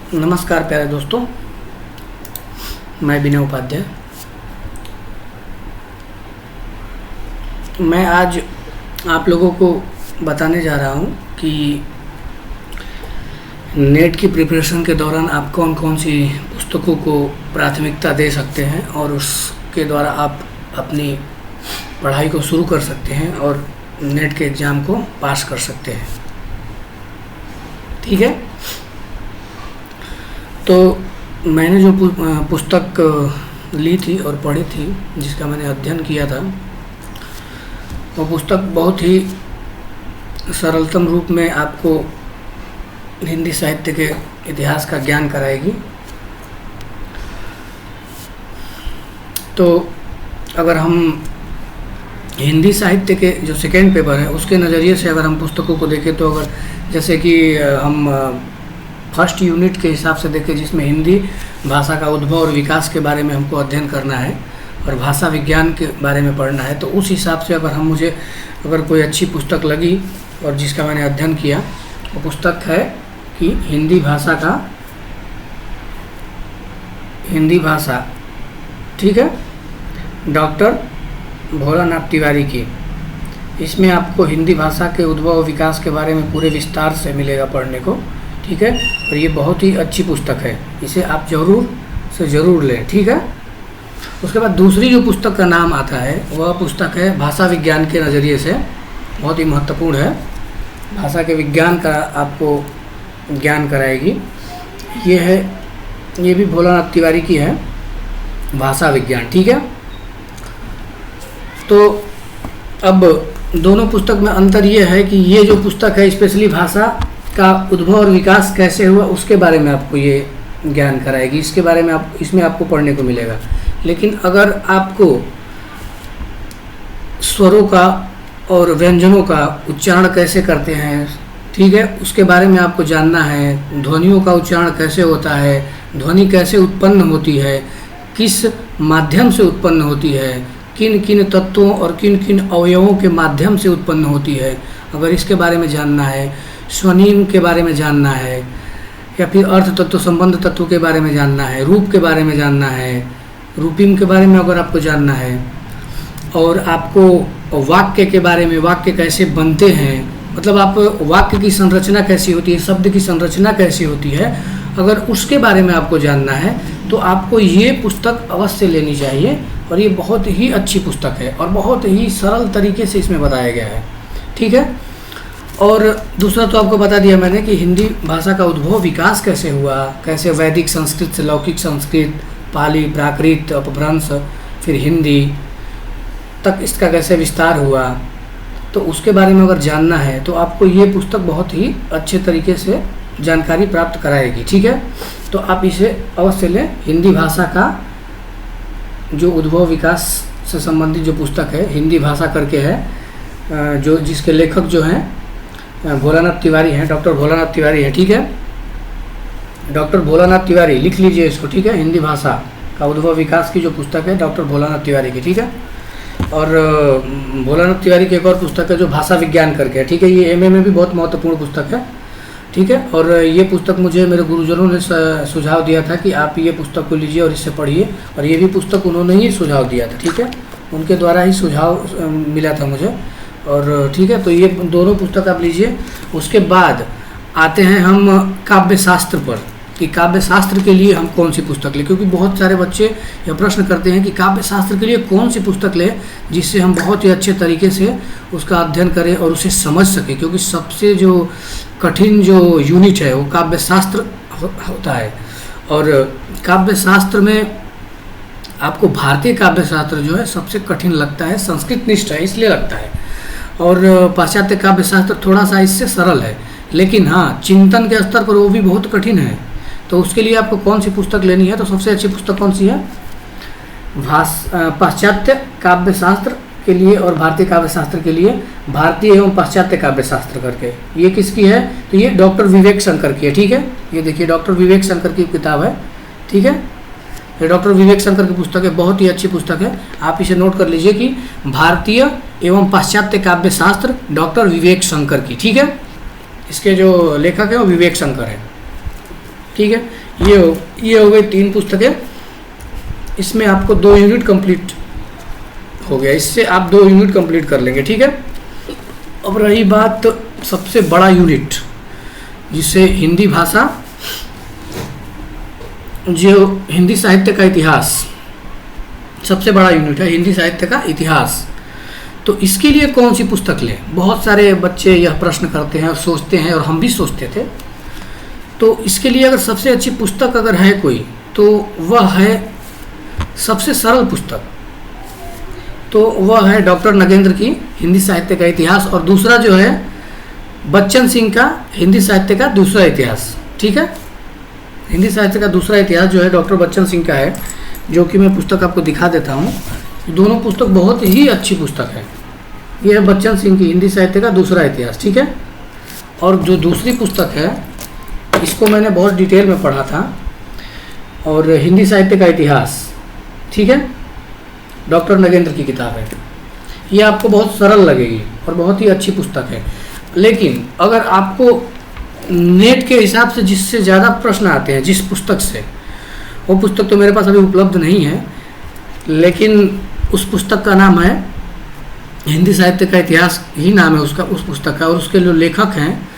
नमस्कार प्यारे दोस्तों, मैं विनय उपाध्याय। मैं आज आप लोगों को बताने जा रहा हूँ कि नेट की प्रिपरेशन के दौरान आप कौन कौन सी पुस्तकों को प्राथमिकता दे सकते हैं और उसके द्वारा आप अपनी पढ़ाई को शुरू कर सकते हैं और नेट के एग्ज़ाम को पास कर सकते हैं। ठीक है, तो मैंने जो पुस्तक ली थी और पढ़ी थी, जिसका मैंने अध्ययन किया था, वो पुस्तक बहुत ही सरलतम रूप में आपको हिंदी साहित्य के इतिहास का ज्ञान कराएगी। तो अगर हम हिंदी साहित्य के जो सेकेंड पेपर है उसके नज़रिए से अगर हम पुस्तकों को देखें, तो अगर जैसे कि हम फर्स्ट यूनिट के हिसाब से देखें, जिसमें हिंदी भाषा का उद्भव और विकास के बारे में हमको अध्ययन करना है और भाषा विज्ञान के बारे में पढ़ना है, तो उस हिसाब से अगर कोई अच्छी पुस्तक लगी और जिसका मैंने अध्ययन किया, वो पुस्तक है कि हिंदी भाषा, ठीक है, डॉक्टर भोलानाथ तिवारी की। इसमें आपको हिंदी भाषा के उद्भव और विकास के बारे में पूरे विस्तार से मिलेगा पढ़ने को। ठीक है, और ये बहुत ही अच्छी पुस्तक है, इसे आप ज़रूर लें। ठीक है, उसके बाद दूसरी जो पुस्तक का नाम आता है वह पुस्तक है भाषा विज्ञान के नज़रिए से, बहुत ही महत्वपूर्ण है, भाषा के विज्ञान का आपको ज्ञान कराएगी। ये भी भोलानाथ तिवारी की है, भाषा विज्ञान। ठीक है, तो अब दोनों पुस्तक में अंतर ये है कि ये जो पुस्तक है स्पेशली भाषा का उद्भव और विकास कैसे हुआ उसके बारे में आपको ये ज्ञान कराएगी, इसके बारे में इसमें आपको पढ़ने को मिलेगा। लेकिन अगर आपको स्वरों का और व्यंजनों का उच्चारण कैसे करते हैं, ठीक है, उसके बारे में आपको जानना है, ध्वनियों का उच्चारण कैसे होता है, ध्वनि कैसे उत्पन्न होती है, किस माध्यम से उत्पन्न होती है, किन किन तत्वों और किन किन अवयवों के माध्यम से उत्पन्न होती है, अगर इसके बारे में जानना है, स्वनिम के बारे में जानना है, या फिर अर्थ तत्व संबंध तत्व के बारे में जानना है, रूप के बारे में जानना है, रूपिम के बारे में अगर आपको जानना है, और आपको वाक्य के बारे में, वाक्य कैसे बनते हैं, मतलब आप वाक्य की संरचना कैसी होती है, शब्द की संरचना कैसी होती है, अगर उसके बारे में आपको जानना है तो आपको ये पुस्तक अवश्य लेनी चाहिए। और ये बहुत ही अच्छी पुस्तक है और बहुत ही सरल तरीके से इसमें बताया गया है। ठीक है, और दूसरा तो आपको बता दिया मैंने कि हिंदी भाषा का उद्भव विकास कैसे हुआ, कैसे वैदिक संस्कृत से लौकिक संस्कृत, पाली, प्राकृत, अपभ्रंश, फिर हिंदी तक इसका कैसे विस्तार हुआ, तो उसके बारे में अगर जानना है तो आपको ये पुस्तक बहुत ही अच्छे तरीके से जानकारी प्राप्त कराएगी। ठीक है, तो आप इसे अवश्य लें। हिंदी भाषा का जो उद्भव विकास से संबंधित जो पुस्तक है, हिंदी भाषा करके है, जो जिसके लेखक जो हैं भोलानाथ तिवारी हैं, डॉक्टर भोलानाथ तिवारी हैं। ठीक है, डॉक्टर भोलानाथ तिवारी, लिख लीजिए इसको। ठीक है, हिंदी भाषा का उद्भव विकास की जो पुस्तक है डॉक्टर भोलानाथ तिवारी की। ठीक है, और भोलानाथ तिवारी की एक और पुस्तक है जो भाषा विज्ञान करके है। ठीक है, ये एमए में भी बहुत महत्वपूर्ण पुस्तक है। ठीक है, और ये पुस्तक मुझे मेरे गुरुजनों ने सुझाव दिया था कि आप ये पुस्तक को लीजिए और इससे पढ़िए, और ये भी पुस्तक उन्होंने ही सुझाव दिया था। ठीक है, उनके द्वारा ही सुझाव मिला था मुझे। और ठीक है, तो ये दोनों पुस्तक आप लीजिए। उसके बाद आते हैं हम काव्य शास्त्र पर, कि काव्य शास्त्र के लिए हम कौन सी पुस्तक लें, क्योंकि बहुत सारे बच्चे यह प्रश्न करते हैं कि काव्य शास्त्र के लिए कौन सी पुस्तक लें जिससे हम बहुत ही अच्छे तरीके से उसका अध्ययन करें और उसे समझ सकें, क्योंकि सबसे जो कठिन जो यूनिट है वो काव्य शास्त्र होता है। और काव्य शास्त्र में आपको भारतीय काव्य शास्त्र जो है सबसे कठिन लगता है, संस्कृत निष्ठ है इसलिए लगता है, और पाश्चात्य काव्य शास्त्र थोड़ा सा इससे सरल है, लेकिन हाँ चिंतन के स्तर पर वो भी बहुत कठिन है। तो उसके लिए आपको कौन सी पुस्तक लेनी है, तो सबसे अच्छी पुस्तक कौन सी है, पाश्चात्य काव्य शास्त्र के लिए और भारतीय काव्य शास्त्र के लिए भारतीय एवं पाश्चात्य काव्य शास्त्र करके। ये किसकी है, तो ये डॉक्टर विवेक शंकर की है। ठीक है, ये देखिए डॉक्टर विवेक शंकर की किताब है। ठीक है, ये डॉक्टर विवेक शंकर की पुस्तक है, बहुत ही अच्छी पुस्तक है, आप इसे नोट कर लीजिए कि भारतीय एवं पाश्चात्य काव्य शास्त्र डॉक्टर विवेक शंकर की। ठीक है, इसके जो लेखक है वो विवेक शंकर है। ठीक है। ये हो गई 3 पुस्तकें, इसमें आपको 2 यूनिट कंप्लीट हो गया, इससे आप 2 यूनिट कंप्लीट कर लेंगे, ठीक है। अब रही बात सबसे बड़ा यूनिट, जिसे हिंदी भाषा, जो हिंदी साहित्य का इतिहास, सबसे बड़ा यूनिट है हिंदी साहित्य का इतिहास। तो इसके लिए कौन सी पुस्तक लें? बहुत सारे बच्चे यह प्रश्न करते हैं और सोचते हैं, और हम भी सोचते थे। तो इसके लिए अगर सबसे अच्छी पुस्तक अगर है कोई, तो वह है सबसे सरल पुस्तक, तो वह है डॉक्टर नगेंद्र की हिंदी साहित्य का इतिहास, और दूसरा जो है बच्चन सिंह का हिंदी साहित्य का दूसरा इतिहास, ठीक है। हिंदी साहित्य का दूसरा इतिहास जो है डॉक्टर बच्चन सिंह का है, जो कि मैं पुस्तक आपको दिखा देता हूँ। दोनों पुस्तक बहुत ही अच्छी पुस्तक है। यह है बच्चन सिंह की हिंदी साहित्य का दूसरा इतिहास, ठीक है। और जो दूसरी पुस्तक है, इसको मैंने बहुत डिटेल में पढ़ा था, और हिंदी साहित्य का इतिहास, ठीक है, डॉक्टर नगेंद्र की किताब है। ये आपको बहुत सरल लगेगी और बहुत ही अच्छी पुस्तक है। लेकिन अगर आपको नेट के हिसाब से जिससे ज़्यादा प्रश्न आते हैं जिस पुस्तक से, वो पुस्तक तो मेरे पास अभी उपलब्ध नहीं है, लेकिन उस पुस्तक का नाम है हिंदी साहित्य का इतिहास ही नाम है उसका, उस पुस्तक का। और उसके जो लेखक हैं,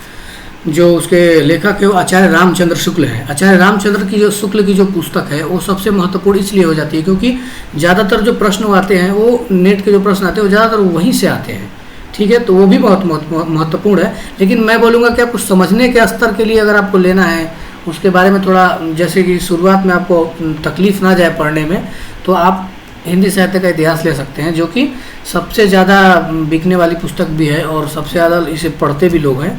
जो उसके लेखक है वो आचार्य रामचंद्र शुक्ल हैं। आचार्य रामचंद्र की जो शुक्ल की जो पुस्तक है वो सबसे महत्वपूर्ण इसलिए हो जाती है क्योंकि ज़्यादातर जो प्रश्न आते हैं, वो नेट के जो प्रश्न आते हैं वो ज़्यादातर वहीं से आते हैं, ठीक है। तो वो भी बहुत महत्वपूर्ण है। लेकिन मैं बोलूँगा कि आपको समझने के स्तर के लिए अगर आपको लेना है, उसके बारे में थोड़ा, जैसे कि शुरुआत में आपको तकलीफ़ ना जाए पढ़ने में, तो आप हिंदी साहित्य का इतिहास ले सकते हैं, जो कि सबसे ज़्यादा बिकने वाली पुस्तक भी है और सबसे ज़्यादा इसे पढ़ते भी लोग हैं,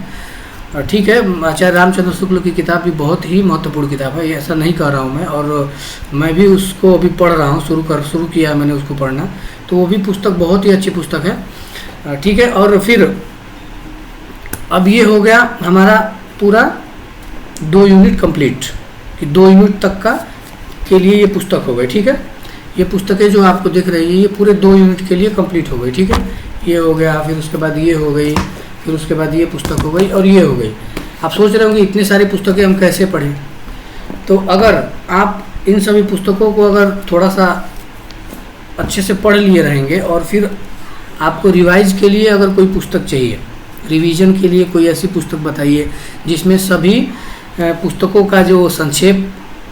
ठीक है। आचार्य रामचंद्र शुक्ल की किताब भी बहुत ही महत्वपूर्ण किताब है, ये ऐसा नहीं कह रहा हूँ मैं, और मैं भी उसको अभी पढ़ रहा हूँ, शुरू किया मैंने उसको पढ़ना। तो वो भी पुस्तक बहुत ही अच्छी पुस्तक है, ठीक है। और फिर अब ये हो गया हमारा पूरा 2 यूनिट कंप्लीट, कि 2 यूनिट तक का के लिए ये पुस्तक हो गई, ठीक है। ये पुस्तकें जो आपको दिख रही है ये पूरे 2 यूनिट के लिए कंप्लीट हो गई, ठीक है। ये हो गया, फिर उसके बाद ये हो गई, फिर उसके बाद ये पुस्तक हो गई, और ये हो गई। आप सोच रहे होंगे इतनी सारी पुस्तकें हम कैसे पढ़ें। तो अगर आप इन सभी पुस्तकों को अगर थोड़ा सा अच्छे से पढ़ लिए रहेंगे, और फिर आपको रिवाइज के लिए अगर कोई पुस्तक चाहिए, रिवीजन के लिए कोई ऐसी पुस्तक बताइए जिसमें सभी पुस्तकों का जो संक्षेप,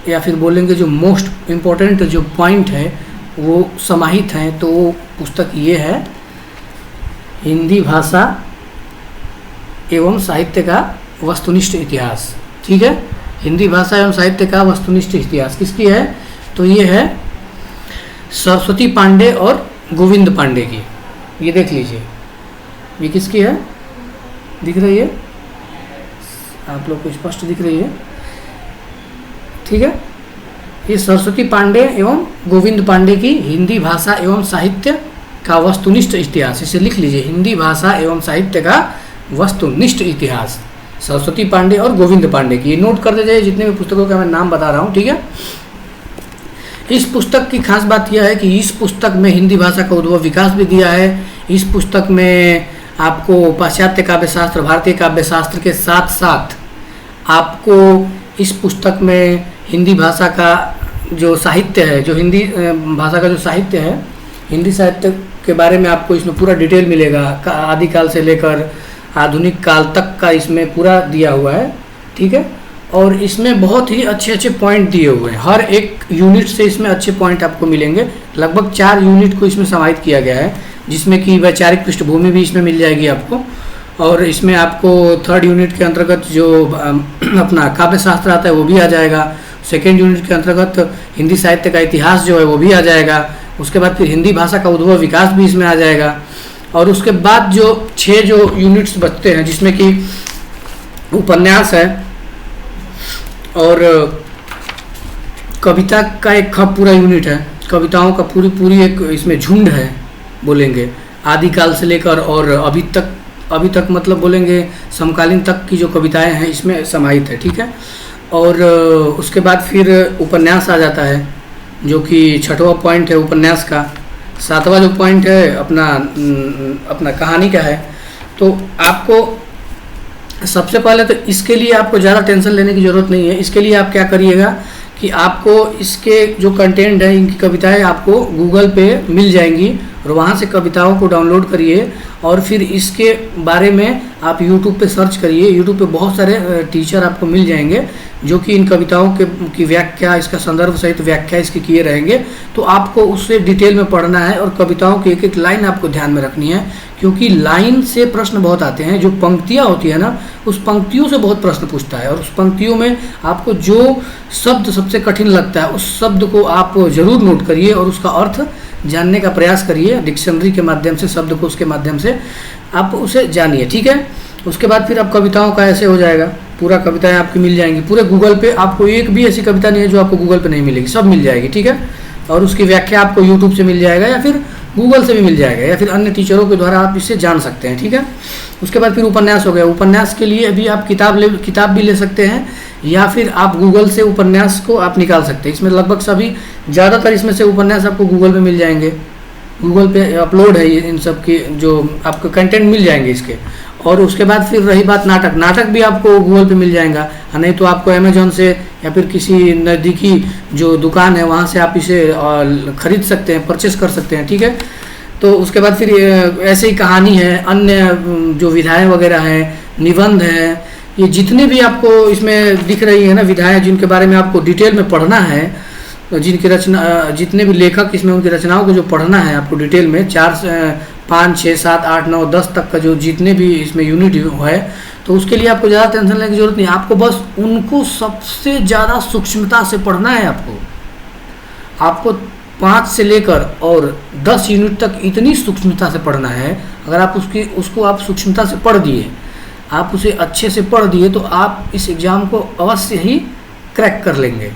या फिर बोलेंगे जो मोस्ट इम्पोर्टेंट जो पॉइंट है वो समाहित हैं, तो वो पुस्तक ये है, हिंदी भाषा एवं साहित्य का वस्तुनिष्ठ इतिहास, ठीक है। हिंदी भाषा एवं साहित्य का वस्तुनिष्ठ इतिहास किसकी है? तो ये है सरस्वती पांडे और गोविंद पांडे की। ये देख लीजिए, ये किसकी है, दिख रही है आप लोग को, स्पष्ट दिख रही है, ठीक है। ये सरस्वती पांडे एवं गोविंद पांडे की हिंदी भाषा एवं साहित्य का वस्तुनिष्ठ इतिहास, इसे लिख लीजिए, हिंदी भाषा एवं साहित्य का वस्तुनिष्ठ इतिहास, सरस्वती पांडे और गोविंद पांडे की। ये नोट कर दीजिए जितने भी पुस्तकों का मैं नाम बता रहा हूँ, ठीक है। इस पुस्तक की खास बात यह है कि इस पुस्तक में हिंदी भाषा का उद्भव विकास भी दिया है। इस पुस्तक में आपको पाश्चात्य काव्यशास्त्र, भारतीय काव्यशास्त्र के साथ साथ आपको इस पुस्तक में हिंदी भाषा का जो साहित्य है, जो हिंदी भाषा का जो साहित्य है, हिंदी साहित्य के बारे में आपको इसमें पूरा डिटेल मिलेगा, आदिकाल से लेकर आधुनिक काल तक का इसमें पूरा दिया हुआ है, ठीक है। और इसमें बहुत ही अच्छे अच्छे पॉइंट दिए हुए हैं, हर एक यूनिट से इसमें अच्छे पॉइंट आपको मिलेंगे। लगभग 4 यूनिट को इसमें समाहित किया गया है, जिसमें कि वैचारिक पृष्ठभूमि भी इसमें मिल जाएगी आपको, और इसमें आपको 3rd यूनिट के अंतर्गत जो अपना काव्यशास्त्र आता है वो भी आ जाएगा। 2nd यूनिट के अंतर्गत हिंदी साहित्य का इतिहास जो है वो भी आ जाएगा। उसके बाद फिर हिंदी भाषा का उद्भव विकास भी इसमें आ जाएगा। और उसके बाद जो 6 जो यूनिट्स बचते हैं, जिसमें कि उपन्यास है और कविता का एक पूरा यूनिट है, कविताओं का पूरी एक इसमें झुंड है, बोलेंगे आदिकाल से लेकर और अभी तक मतलब बोलेंगे समकालीन तक की जो कविताएं हैं इसमें समाहित है, ठीक है। और उसके बाद फिर उपन्यास आ जाता है, जो कि 6वां पॉइंट है उपन्यास का। 7वां जो पॉइंट है अपना कहानी का है। तो आपको सबसे पहले तो इसके लिए आपको ज़्यादा टेंशन लेने की ज़रूरत नहीं है। इसके लिए आप क्या करिएगा कि आपको इसके जो कंटेंट है, इनकी कविताएं आपको गूगल पे मिल जाएंगी और वहाँ से कविताओं को डाउनलोड करिए और फिर इसके बारे में आप यूट्यूब पे सर्च करिए। यूट्यूब पे बहुत सारे टीचर आपको मिल जाएंगे जो कि इन कविताओं की व्याख्या, इसका संदर्भ सहित व्याख्या इसकी किए रहेंगे। तो आपको उससे डिटेल में पढ़ना है और कविताओं की एक एक लाइन आपको ध्यान में रखनी है, क्योंकि लाइन से प्रश्न बहुत आते हैं। जो पंक्तियाँ होती है ना, उस पंक्तियों से बहुत प्रश्न पूछता है और उस पंक्तियों में आपको जो शब्द सबसे कठिन लगता है उस शब्द को आप ज़रूर नोट करिए और उसका अर्थ जानने का प्रयास करिए। डिक्शनरी के माध्यम से, शब्दकोश के माध्यम से आप उसे जानिए, ठीक है। उसके बाद फिर आप कविताओं का ऐसे हो जाएगा, पूरा कविताएं आपकी मिल जाएंगी पूरे गूगल पे। आपको एक भी ऐसी कविता नहीं है जो आपको गूगल पे नहीं मिलेगी, सब मिल जाएगी, ठीक है। और उसकी व्याख्या आपको यूट्यूब से मिल जाएगा या फिर गूगल से भी मिल जाएगा या फिर अन्य टीचरों के द्वारा आप इससे जान सकते हैं, ठीक है। उसके बाद फिर उपन्यास हो गया। उपन्यास के लिए भी आप किताब भी ले सकते हैं या फिर आप गूगल से उपन्यास को आप निकाल सकते हैं। इसमें लगभग सभी, ज़्यादातर इसमें से उपन्यास आपको गूगल पे मिल जाएंगे। गूगल पे अपलोड है ये, इन सब के जो आपको कंटेंट मिल जाएंगे इसके। और उसके बाद फिर रही बात नाटक, नाटक भी आपको गूगल पे मिल जाएगा, नहीं तो आपको अमेजोन से या फिर किसी नज़दीकी जो दुकान है वहाँ से आप इसे खरीद सकते हैं, परचेस कर सकते हैं, ठीक है। तो उसके बाद फिर ऐसे ही कहानी है, अन्य जो विधाएं वगैरह हैं, निबंध है, ये जितने भी आपको इसमें दिख रही है ना विधाएं, जिनके बारे में आपको डिटेल में पढ़ना है, जिनकी रचना, जितने भी लेखक इसमें उनकी रचनाओं को जो पढ़ना है आपको डिटेल में, 4, 5, 6, 7, 8, 9, 10 तक का जो जितने भी इसमें यूनिट है, तो उसके लिए आपको ज़्यादा टेंशन लेने की जरूरत नहीं। आपको बस उनको सबसे ज़्यादा सूक्ष्मता से पढ़ना है। आपको 5 से लेकर और 10 यूनिट तक इतनी सूक्ष्मता से पढ़ना है। अगर आप उसको आप सूक्ष्मता से पढ़ दिए, आप उसे अच्छे से पढ़ दिए, तो आप इस एग्ज़ाम को अवश्य ही क्रैक कर लेंगे,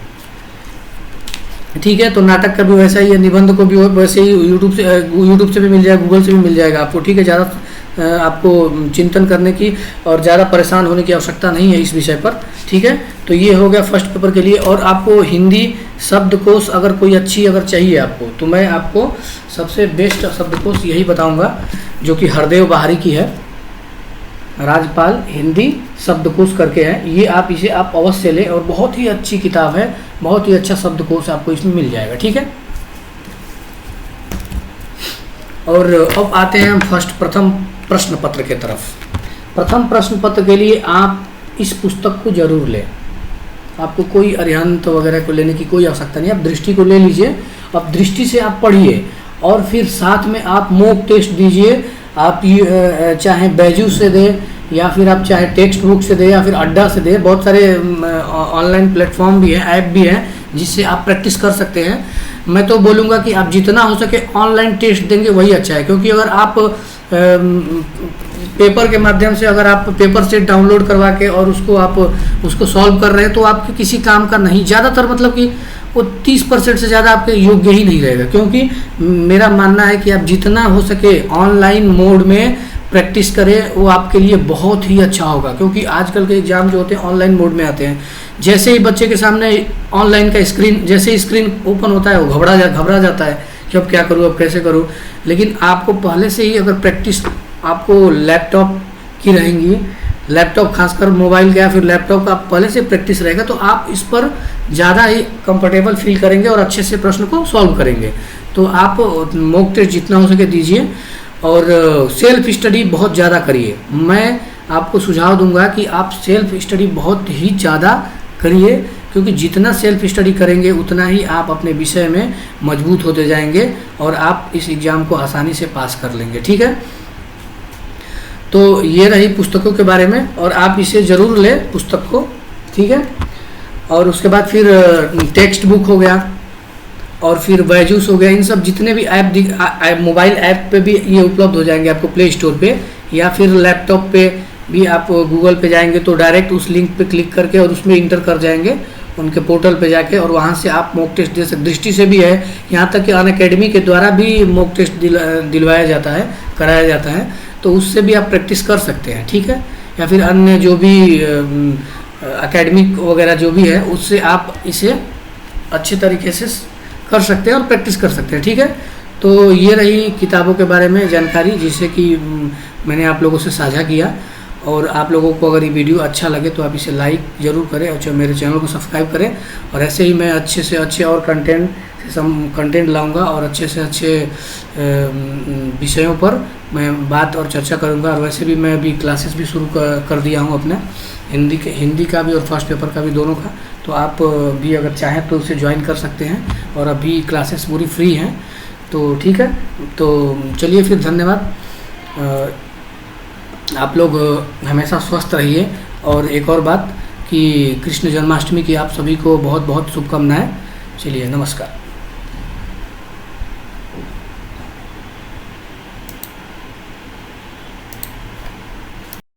ठीक है। तो नाटक का भी वैसा ही है, निबंध को भी वैसे ही यूट्यूब से भी मिल जाएगा, गूगल से भी मिल जाएगा आपको, ठीक है। ज़्यादा आपको चिंतन करने की और ज़्यादा परेशान होने की आवश्यकता नहीं है इस विषय पर, ठीक है। तो ये हो गया फर्स्ट पेपर के लिए। और आपको हिंदी शब्दकोश अगर कोई अच्छी अगर चाहिए आपको, तो मैं आपको सबसे बेस्ट शब्दकोश यही बताऊँगा जो कि हरदेव बाहरी की है, राजपाल हिंदी शब्दकोश करके है। ये आप इसे आप अवश्य लें और बहुत ही अच्छी किताब है, बहुत ही अच्छा शब्दकोश आपको इसमें मिल जाएगा, ठीक है। और अब आते हैं हम प्रथम प्रश्न पत्र के तरफ। प्रथम प्रश्न पत्र के लिए आप इस पुस्तक को जरूर लें। आपको कोई अरिहंत वगैरह को लेने की कोई आवश्यकता नहीं, आप दृष्टि को ले लीजिए। अब दृष्टि से आप पढ़िए और फिर साथ में आप मॉक टेस्ट दीजिए। आप चाहे बैजू से दें या फिर आप चाहे टेक्स्ट बुक से दें या फिर अड्डा से दें। बहुत सारे ऑनलाइन प्लेटफॉर्म भी हैं, ऐप भी हैं जिससे आप प्रैक्टिस कर सकते हैं। मैं तो बोलूँगा कि आप जितना हो सके ऑनलाइन टेस्ट देंगे वही अच्छा है, क्योंकि अगर आप पेपर के माध्यम से, अगर आप पेपर सेट डाउनलोड करवा के और उसको सॉल्व कर रहे हैं, तो आपके किसी काम का नहीं, ज़्यादातर मतलब कि वो 30% से ज़्यादा आपके योग्य ही नहीं रहेगा। क्योंकि मेरा मानना है कि आप जितना हो सके ऑनलाइन मोड में प्रैक्टिस करें, वो आपके लिए बहुत ही अच्छा होगा। क्योंकि आजकल के एग्ज़ाम जो होते हैं ऑनलाइन मोड में आते हैं। जैसे ही बच्चे के सामने ऑनलाइन का जैसे ही स्क्रीन ओपन होता है, वो घबरा जाता है कि अब क्या करूँ, अब कैसे करूँ। लेकिन आपको पहले से ही अगर प्रैक्टिस आपको लैपटॉप की रहेंगी, लैपटॉप खासकर मोबाइल का या फिर लैपटॉप का पहले से प्रैक्टिस रहेगा, तो आप इस पर ज़्यादा ही कंफर्टेबल फील करेंगे और अच्छे से प्रश्न को सॉल्व करेंगे। तो आप मॉक टेस्ट जितना हो सके दीजिए और सेल्फ स्टडी बहुत ज़्यादा करिए। मैं आपको सुझाव दूंगा कि आप सेल्फ स्टडी बहुत ही ज़्यादा करिए, क्योंकि जितना सेल्फ स्टडी करेंगे उतना ही आप अपने विषय में मजबूत होते जाएंगे और आप इस एग्ज़ाम को आसानी से पास कर लेंगे, ठीक है। तो ये रही पुस्तकों के बारे में, और आप इसे ज़रूर लें पुस्तक को, ठीक है। और उसके बाद फिर टेक्स्ट बुक हो गया और फिर बैजूस हो गया। इन सब जितने भी ऐप मोबाइल ऐप पे भी ये उपलब्ध हो जाएंगे आपको प्ले स्टोर पे, या फिर लैपटॉप पे भी आप गूगल पे जाएंगे तो डायरेक्ट उस लिंक पे क्लिक करके और उसमें इंटर कर जाएंगे उनके पोर्टल पे जाके, और वहाँ से आप मॉक टेस्ट दे सकते। दृष्टि से भी है, यहाँ तक कि अनअकैडमी के द्वारा भी मॉक टेस्ट दिलवाया जाता है, कराया जाता है, तो उससे भी आप प्रैक्टिस कर सकते हैं, ठीक है। या फिर अन्य जो भी एकेडमिक वगैरह जो भी है उससे आप इसे अच्छे तरीके से कर सकते हैं और प्रैक्टिस कर सकते हैं, ठीक है। तो ये रही किताबों के बारे में जानकारी, जिसे कि मैंने आप लोगों से साझा किया। और आप लोगों को अगर ये वीडियो अच्छा लगे तो आप इसे लाइक ज़रूर करें और मेरे चैनल को सब्सक्राइब करें। और ऐसे ही मैं अच्छे से अच्छे और कंटेंट लाऊंगा और अच्छे से अच्छे विषयों पर मैं बात और चर्चा करूंगा। और वैसे भी मैं अभी क्लासेस भी शुरू कर दिया हूं अपने हिंदी का भी और फर्स्ट पेपर का भी, दोनों का। तो आप भी अगर चाहें तो उसे ज्वाइन कर सकते हैं और अभी क्लासेस पूरी फ्री हैं। तो ठीक है, तो चलिए फिर, धन्यवाद। आप लोग हमेशा स्वस्थ रहिए। और एक और बात कि कृष्ण जन्माष्टमी की आप सभी को बहुत बहुत शुभकामनाएं। चलिए, नमस्कार।